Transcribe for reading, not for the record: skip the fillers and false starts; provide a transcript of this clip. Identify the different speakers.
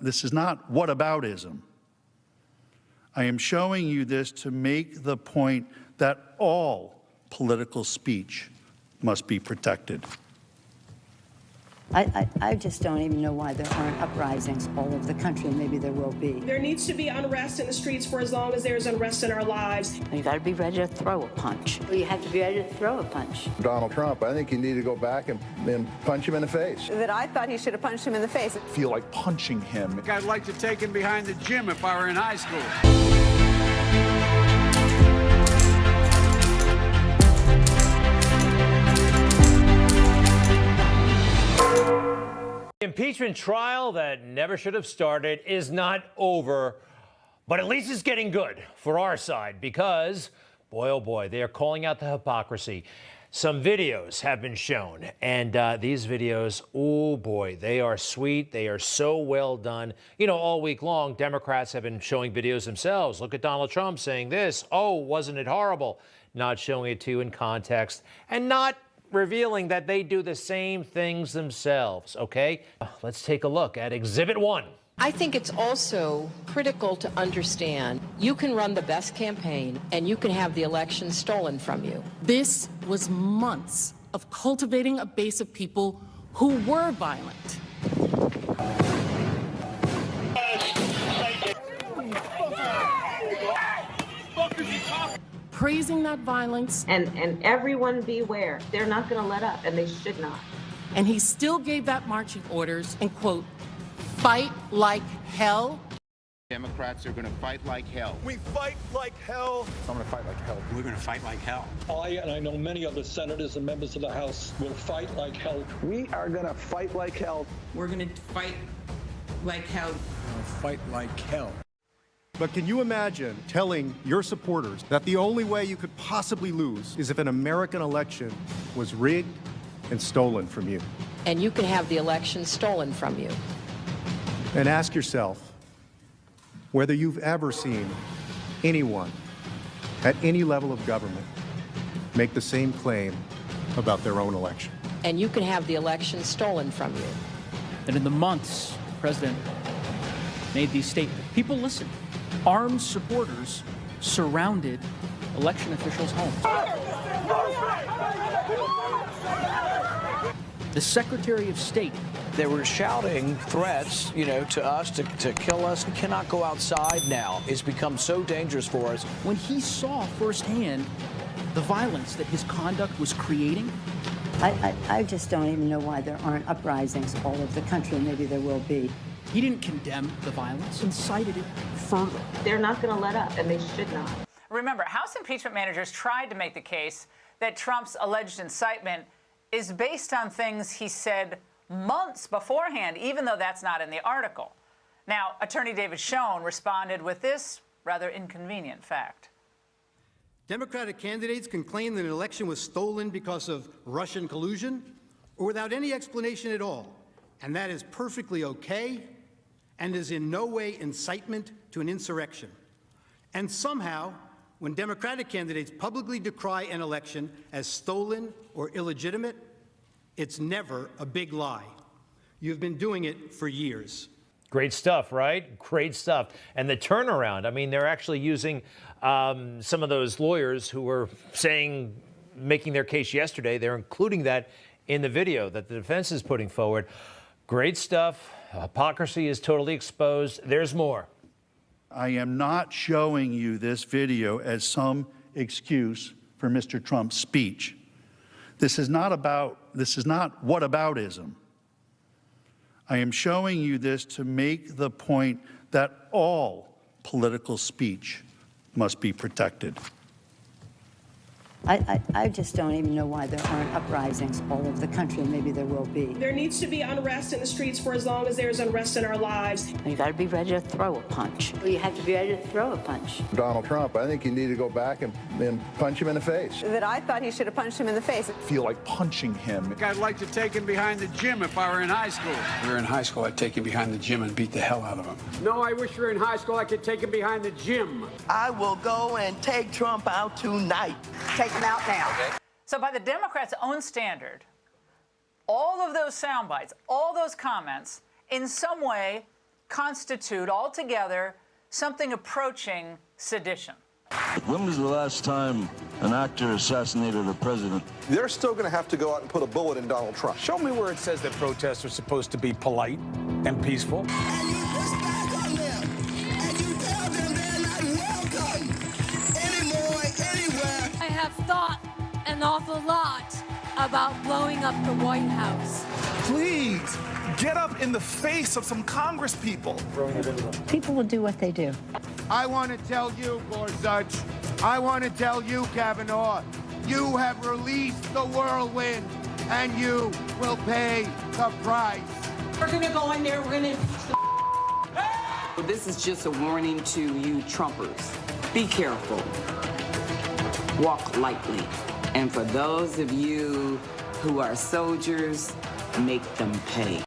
Speaker 1: whataboutism. I am showing you this to make the point that all political speech must be protected.
Speaker 2: I just don't even know why there aren't uprisings all over the country, and maybe there will be.
Speaker 3: There needs to be unrest in the streets for as long as there's unrest in our lives.
Speaker 2: You got to be ready to throw a punch. You have to be ready to throw a punch.
Speaker 4: Donald Trump, I think you need to go back and punch him in the face.
Speaker 5: That I thought he should have punched him in the face.
Speaker 6: I feel like punching him.
Speaker 7: I'd like to take him behind the gym if I were in high school.
Speaker 8: The impeachment trial that never should have started is not over, but at least it's getting good for our side because, boy, oh boy, they are calling out the hypocrisy. Some videos have been shown, and these videos, oh boy, they are sweet. They are so well done. You know, all week long, Democrats have been showing videos themselves. Look at Donald Trump saying this. Oh, wasn't it horrible? Not showing it to you in context and not revealing that they do the same things themselves, okay? Let's take a look at Exhibit 1.
Speaker 9: I think it's also critical to understand you can run the best campaign and you can have the election stolen from you.
Speaker 10: This was months of cultivating a base of people who were violent. Praising that violence.
Speaker 11: And everyone beware. They're not going to let up, and they should not.
Speaker 10: And he still gave that marching orders and, quote, fight like hell.
Speaker 4: Democrats are going to fight like hell.
Speaker 6: We fight like hell.
Speaker 4: I'm going to fight like hell.
Speaker 7: We're going to fight like hell.
Speaker 12: And I know many other senators and members of the House will fight like hell.
Speaker 6: We are going to fight like hell.
Speaker 13: We're going to fight like hell.
Speaker 7: Fight like hell.
Speaker 14: But can you imagine telling your supporters that the only way you could possibly lose is if an American election was rigged and stolen from you?
Speaker 9: And you can have the election stolen from you.
Speaker 14: And ask yourself whether you've ever seen anyone at any level of government make the same claim about their own election.
Speaker 9: And you can have the election stolen from you.
Speaker 15: And in the months the president made these statements, people listened. Armed supporters surrounded election officials' homes. The Secretary of State.
Speaker 16: They were shouting threats, to us to kill us. We cannot go outside now. It's become so dangerous for us.
Speaker 15: When he saw firsthand the violence that his conduct was creating,
Speaker 2: I just don't even know why there aren't uprisings all over the country, and maybe there will be.
Speaker 15: He didn't condemn the violence, incited it further.
Speaker 11: They're not going to let up, and they should not.
Speaker 17: Remember, House impeachment managers tried to make the case that Trump's alleged incitement is based on things he said months beforehand, even though that's not in the article. Now, Attorney David Schoen responded with this rather inconvenient fact.
Speaker 18: Democratic candidates can claim that an election was stolen because of Russian collusion or without any explanation at all, and that is perfectly okay and is in no way incitement to an insurrection. And somehow, when Democratic candidates publicly decry an election as stolen or illegitimate, it's never a big lie. You've been doing it for years.
Speaker 8: Great stuff, right? Great stuff. And the turnaround, I mean, they're actually using some of those lawyers who were making their case yesterday. They're including that in the video that the defense is putting forward. Great stuff. Hypocrisy is totally exposed. There's more.
Speaker 1: I am not showing you this video as some excuse for Mr. Trump's speech. This is not whataboutism. I am showing you this to make the point that all political speech must be protected.
Speaker 2: I just don't even know why there aren't uprisings all over the country, and maybe there will be.
Speaker 3: There needs to be unrest in the streets for as long as there's unrest in our lives.
Speaker 2: You got to be ready to throw a punch. You have to be ready to throw a punch.
Speaker 4: Donald Trump, I think you need to go back and punch him in the face.
Speaker 5: That I thought he should have punched him in the face.
Speaker 6: I feel like punching him.
Speaker 7: I'd like to take him behind the gym if I were in high school. If we were in high school, I'd take him behind the gym and beat the hell out of him.
Speaker 12: No, I wish we were in high school. I could take him behind the gym.
Speaker 13: I will go and take Trump out tonight.
Speaker 5: Take him out now.
Speaker 17: Okay. So by the Democrats' own standard, all of those sound bites, all those comments, in some way constitute altogether something approaching sedition.
Speaker 19: When was the last time an actor assassinated a president?
Speaker 6: They're still going to have to go out and put a bullet in Donald Trump.
Speaker 16: Show me where it says that protests are supposed to be polite and peaceful.
Speaker 13: And you push back on them, and you tell them they're not welcome anymore, anywhere.
Speaker 20: I have thought an awful lot about blowing up the White House.
Speaker 6: Please, get up in the face of some Congress people.
Speaker 2: People will do what they do.
Speaker 21: I want to tell you, Gorsuch, I want to tell you, Kavanaugh, you have released the whirlwind, and you will pay the price.
Speaker 13: We're going to go in there, we're going to impeach the...
Speaker 22: This is just a warning to you Trumpers. Be careful. Walk lightly. And for those of you who are soldiers, make them pay.